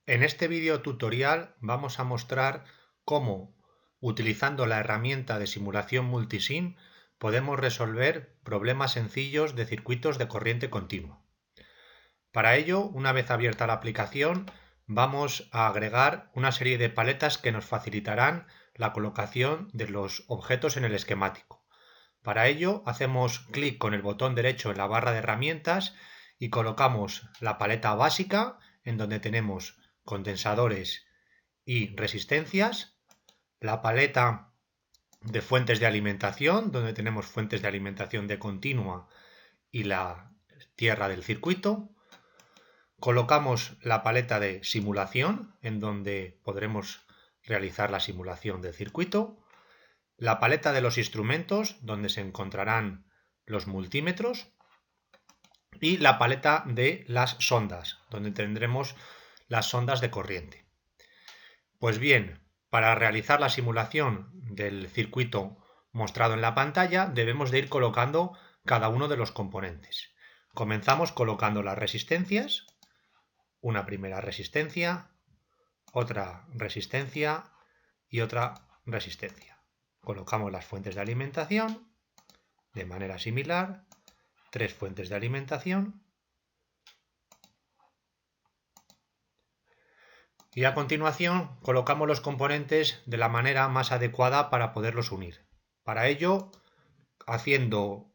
En este vídeo tutorial vamos a mostrar cómo, utilizando la herramienta de simulación multisim, podemos resolver problemas sencillos de circuitos de corriente continua. Para ello, una vez abierta la aplicación, vamos a agregar una serie de paletas que nos facilitarán la colocación de los objetos en el esquemático. Para ello, hacemos clic con el botón derecho en la barra de herramientas y colocamos la paleta básica, en donde tenemos condensadores y resistencias, la paleta de fuentes de alimentación, donde tenemos fuentes de alimentación de continua y la tierra del circuito. Colocamos la paleta de simulación, en donde podremos realizar la simulación del circuito. La paleta de los instrumentos, donde se encontrarán los multímetros. Y la paleta de las sondas, donde tendremos las sondas de corriente. Pues bien, para realizar la simulación del circuito mostrado en la pantalla, debemos de ir colocando cada uno de los componentes. Comenzamos colocando las resistencias, una primera resistencia, otra resistencia y otra resistencia. Colocamos las fuentes de alimentación de manera similar, 3 fuentes de alimentación. Y a continuación colocamos los componentes de la manera más adecuada para poderlos unir. Para ello, haciendo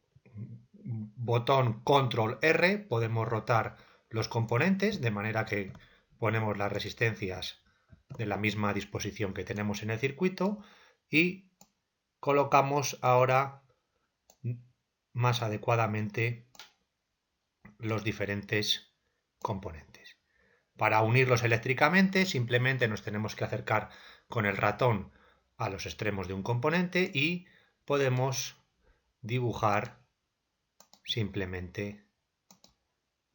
botón control R, podemos rotar los componentes de manera que ponemos las resistencias de la misma disposición que tenemos en el circuito y colocamos ahora más adecuadamente los diferentes componentes. Para unirlos eléctricamente simplemente nos tenemos que acercar con el ratón a los extremos de un componente y podemos dibujar simplemente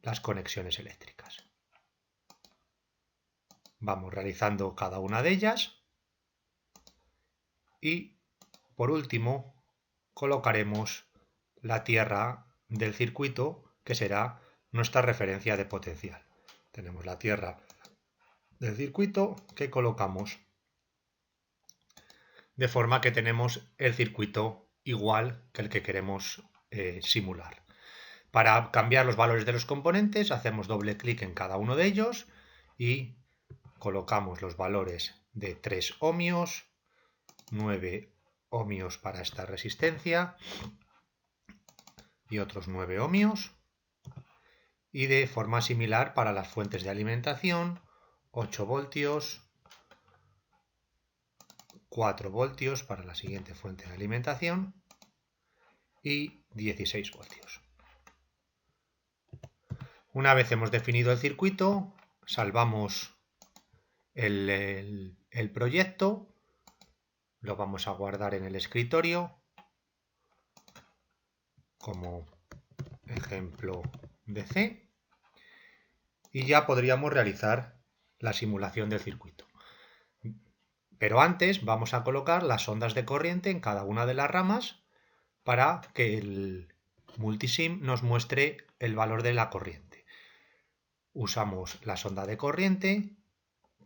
las conexiones eléctricas. Vamos realizando cada una de ellas y por último colocaremos la tierra del circuito, que será nuestra referencia de potencial. Tenemos la tierra del circuito que colocamos de forma que tenemos el circuito igual que el que queremos simular. Para cambiar los valores de los componentes hacemos doble clic en cada uno de ellos y colocamos los valores de 3 ohmios, 9 ohmios para esta resistencia y otros 9 ohmios, y de forma similar para las fuentes de alimentación, 8 voltios, 4 voltios para la siguiente fuente de alimentación y 16 voltios. Una vez hemos definido el circuito, salvamos el proyecto, lo vamos a guardar en el escritorio como ejemplo de C y ya podríamos realizar la simulación del circuito. Pero antes vamos a colocar las ondas de corriente en cada una de las ramas para que el multisim nos muestre el valor de la corriente. Usamos la sonda de corriente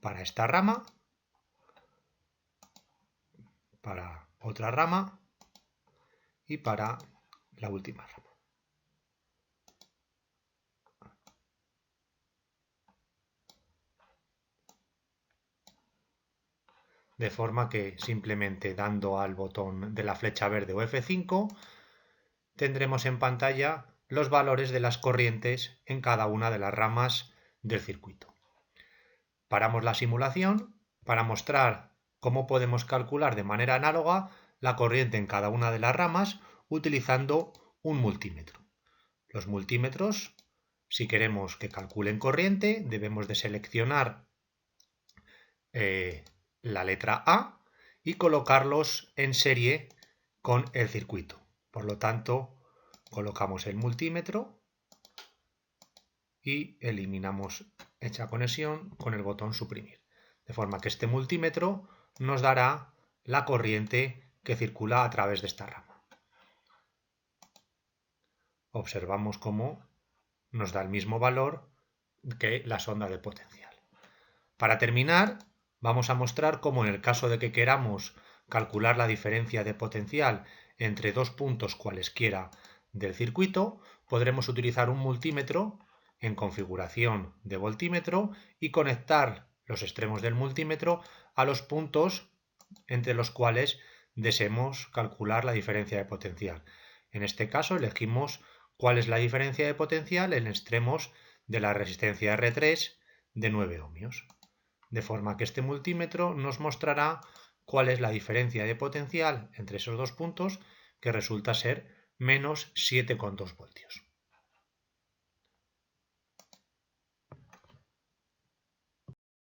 para esta rama, para otra rama y para la última rama. De forma que simplemente dando al botón de la flecha verde o F5 tendremos en pantalla los valores de las corrientes en cada una de las ramas del circuito. Paramos la simulación para mostrar cómo podemos calcular de manera análoga la corriente en cada una de las ramas utilizando un multímetro. Los multímetros, si queremos que calculen corriente, debemos de seleccionar la letra A y colocarlos en serie con el circuito. Por lo tanto, colocamos el multímetro y eliminamos hecha conexión con el botón suprimir. De forma que este multímetro nos dará la corriente que circula a través de esta rama. Observamos cómo nos da el mismo valor que la sonda de potencial. Para terminar, vamos a mostrar cómo en el caso de que queramos calcular la diferencia de potencial entre dos puntos cualesquiera del circuito, podremos utilizar un multímetro en configuración de voltímetro y conectar los extremos del multímetro a los puntos entre los cuales deseemos calcular la diferencia de potencial. En este caso elegimos cuál es la diferencia de potencial en extremos de la resistencia R3 de 9 ohmios. De forma que este multímetro nos mostrará cuál es la diferencia de potencial entre esos dos puntos, que resulta ser menos 7,2 voltios.